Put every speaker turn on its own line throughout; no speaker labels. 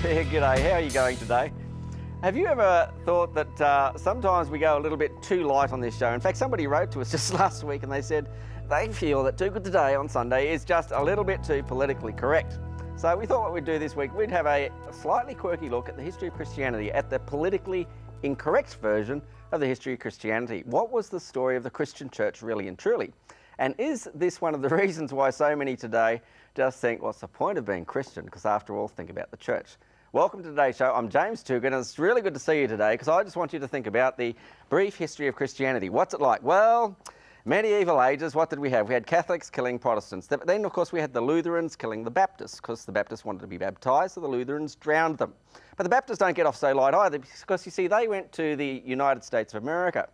Yeah, g'day. How are you going today? Have you ever thought that sometimes we go a little bit too light on this show? In fact, somebody wrote to us just last week and they said they feel that Too Good Today on Sunday is just a little bit too politically correct. So we thought what we'd do this week, we'd have a slightly quirky look at the history of Christianity, at the politically incorrect version of the history of Christianity. What was the story of the Christian church really and truly? And is this one of the reasons why so many today just think, what's the point of being Christian? Because after all, think about the church. Welcome to today's show. I'm James Tugan, and it's really good to see you today because I just want you to think about the brief history of Christianity. What's it like? Well, medieval ages, what did we have? We had Catholics killing Protestants. Then, of course, we had the Lutherans killing the Baptists because the Baptists wanted to be baptised, so the Lutherans drowned them. But the Baptists don't get off so light either because, you see, they went to the United States of America.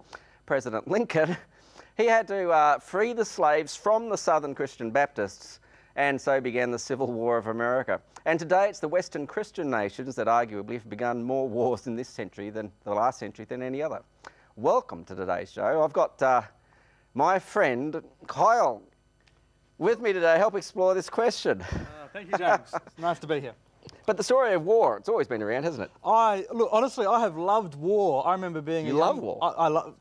President Lincoln, he had to free the slaves from the Southern Christian Baptists, and so began the Civil War of America. And today it's the Western Christian nations that arguably have begun more wars in this century than the last century than any other. Welcome to today's show. I've got my friend Kyle with me today to help explore this question.
Thank you, James. It's nice to be here.
But the story of war, it's always been around, hasn't it?
Look, honestly, I have loved war. I remember being
You love war?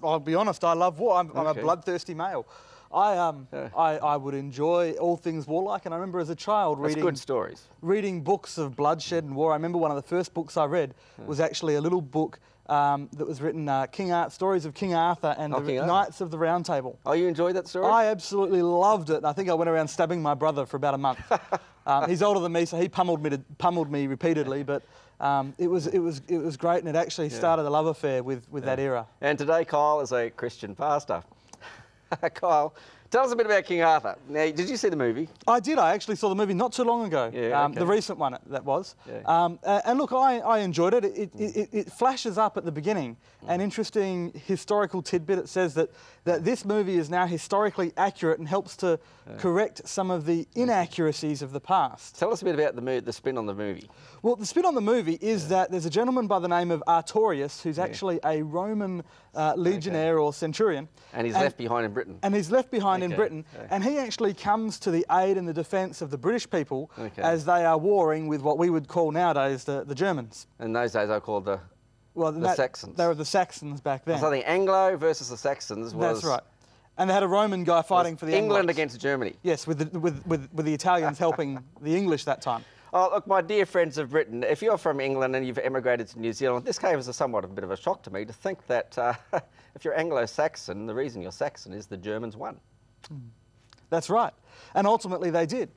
I'll be honest, I love war. I'm a bloodthirsty male. I would enjoy all things warlike, and I remember as a child reading books of bloodshed and war. I remember one of the first books I read was actually a little book that was written, Stories of King Arthur and the Knights of the Round Table.
Oh, you enjoyed that story?
I absolutely loved it, and I think I went around stabbing my brother for about a month. He's older than me, so he pummeled me repeatedly, but it was great, and it actually started a love affair with that era.
And today Kyle is a Christian pastor. Kyle, tell us a bit about King Arthur. Now, did you see the movie?
I did. I actually saw the movie not too long ago.
Yeah, okay.
The recent one, that was.
Yeah.
And look, I enjoyed it. It flashes up at the beginning an interesting historical tidbit. It says that this movie is now historically accurate and helps to correct some of the inaccuracies of the past.
Tell us a bit about the spin on the movie.
Well, the spin on the movie is that there's a gentleman by the name of Artorius who's actually a Roman legionnaire or centurion.
And he's left behind in Britain.
And he's left behind in Britain. And he actually comes to the aid and the defence of the British people as they are warring with what we would call nowadays the Germans.
In those days they were called the Saxons.
They were the Saxons back then.
So the Anglo versus the Saxons was...
That's right. And they had a Roman guy fighting for the
England
Anglos.
against Germany.
Yes, with the Italians helping the English that time.
Oh, look, my dear friends of Britain, if you're from England and you've emigrated to New Zealand, this came as somewhat of a bit of a shock to me to think that if you're Anglo-Saxon, the reason you're Saxon is the Germans won.
That's right. And ultimately they did.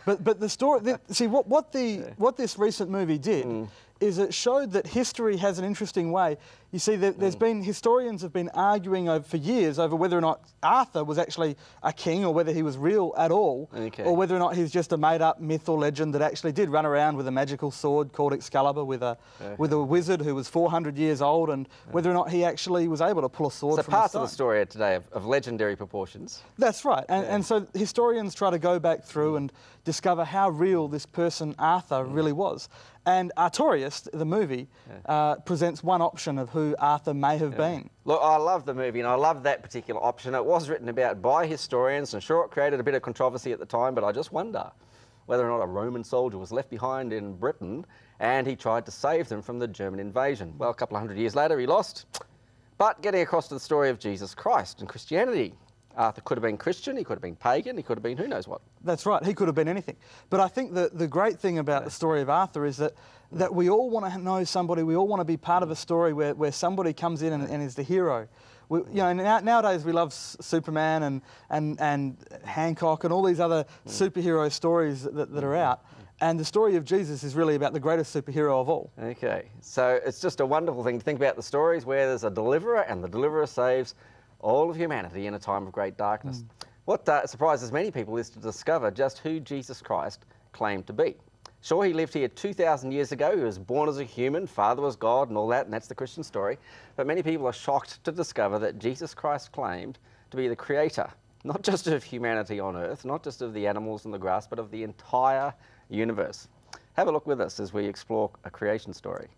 But the story, see, what this recent movie did is it showed that history has an interesting way. You see, historians have been arguing for years over whether or not Arthur was actually a king or whether he was real at all, or whether or not he's just a made-up myth or legend that actually did run around with a magical sword called Excalibur with a wizard who was 400 years old, and whether or not he actually was able to pull a sword from a stone. So
parts of the story today of legendary proportions.
That's right, and so historians try to go back through and discover how real this person Arthur really was. And Artorius, the movie, presents one option of who Arthur may have been.
Look, I love the movie and I love that particular option. It was written about by historians and sure, it created a bit of controversy at the time, but I just wonder whether or not a Roman soldier was left behind in Britain and he tried to save them from the German invasion. Well, a couple of hundred years later he lost. But getting across to the story of Jesus Christ and Christianity. Arthur could have been Christian, he could have been pagan, he could have been who knows what. That's
right, he could have been anything. But I think that the great thing about the story of Arthur is that we all want to know somebody, we all want to be part of a story where somebody comes in and is the hero. Nowadays we love Superman and Hancock and all these other superhero stories that are out. And the story of Jesus is really about the greatest superhero of all.
Okay, so it's just a wonderful thing to think about the stories where there's a deliverer and the deliverer saves all of humanity in a time of great darkness. What surprises many people is to discover just who Jesus Christ claimed to be. Sure, he lived here 2,000 years ago, he was born as a human, father was God and all that, and that's the Christian story. But many people are shocked to discover that Jesus Christ claimed to be the creator, not just of humanity on earth, not just of the animals and the grass, but of the entire universe. Have a look with us as we explore a creation story.